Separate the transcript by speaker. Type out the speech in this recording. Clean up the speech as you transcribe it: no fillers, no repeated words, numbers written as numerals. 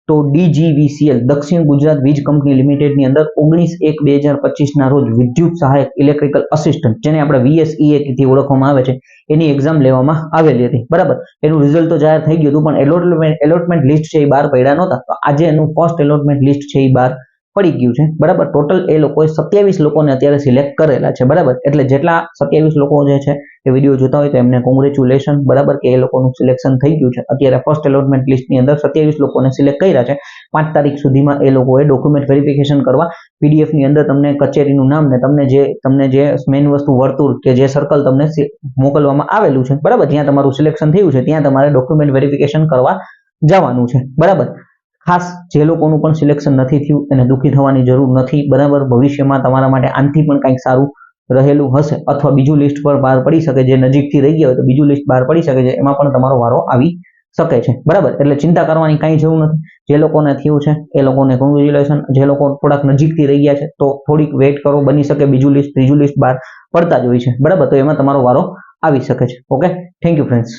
Speaker 1: તો DGVCL દક્ષિણ ગુજરાત વીજ કંપની લિમિટેડની અંદર 19/1/2025 ના રોજ વિદ્યુત સહાયક ઇલેક્ટ્રિકલ અસિસ્ટન્ટ જેને આપણે VSEA થી ઓળખવામાં આવે છે એની એક્ઝામ લેવામાં આવેલી હતી બરાબર. એનું રિઝલ્ટ તો જાહેર થઈ ગયું હતું પણ એલોટમેન્ટ લિસ્ટ છે એ બહાર પડ્યા નહોતા. તો આજે એનું ફર્સ્ટ એલોટમેન્ટ લિસ્ટ છે એ બહાર પડી ગયું છે બરાબર. ટોટલ એ લોકોએ 27 લોકોને અત્યારે સિલેક્ટ કરેલા છે બરાબર. એટલે જેટલા 27 લોકો જે છે એ વિડીયો જોતા હોય તો એમને કોંગ્રેચ્યુલેશન બરાબર કે એ લોકોનું સિલેક્શન થઈ ગયું છે. અત્યારે ફર્સ્ટ એલોટમેન્ટ લિસ્ટની અંદર 27 લોકોને સિલેક્ટ કર્યા છે. 5 તારીખ સુધીમાં એ લોકોએ ડોક્યુમેન્ટ વેરિફિકેશન કરવા PDF ની અંદર તમને કચેરીનું નામ ને તમને જે મેઇન વસ્તુ વર્તુળ કે જે સર્કલ તમને મોકલવામાં આવેલું છે બરાબર, જ્યાં તમારું સિલેક્શન થયું છે ત્યાં તમારે ડોક્યુમેન્ટ વેરિફિકેશન કરવા જવાનું છે બરાબર. ખાસ જે લોકોનું પણ સિલેક્શન નથી થયું એને દુઃખી થવાની જરૂર નથી બરાબર. ભવિષ્યમાં તમારા માટે આનથી પણ કંઈક સારું રહેલું હશે અથવા બીજું લિસ્ટ પર બહાર પડી શકે, જે નજીકથી રહી ગયા હોય તો બીજું લિસ્ટ બહાર પડી શકે છે, એમાં પણ તમારો વારો આવી શકે છે બરાબર. એટલે ચિંતા કરવાની કાંઈ જરૂર નથી. જે લોકોને થયું છે એ લોકોને કોંગ્રેચ્યુલેશન. જે લોકો થોડાક નજીકથી રહી ગયા છે તો થોડીક વેઇટ કરો, બની શકે બીજું લિસ્ટ ત્રીજું લિસ્ટ બહાર પડતા જ હોય છે બરાબર. તો એમાં તમારો વારો આવી શકે છે. Okay, thank you friends.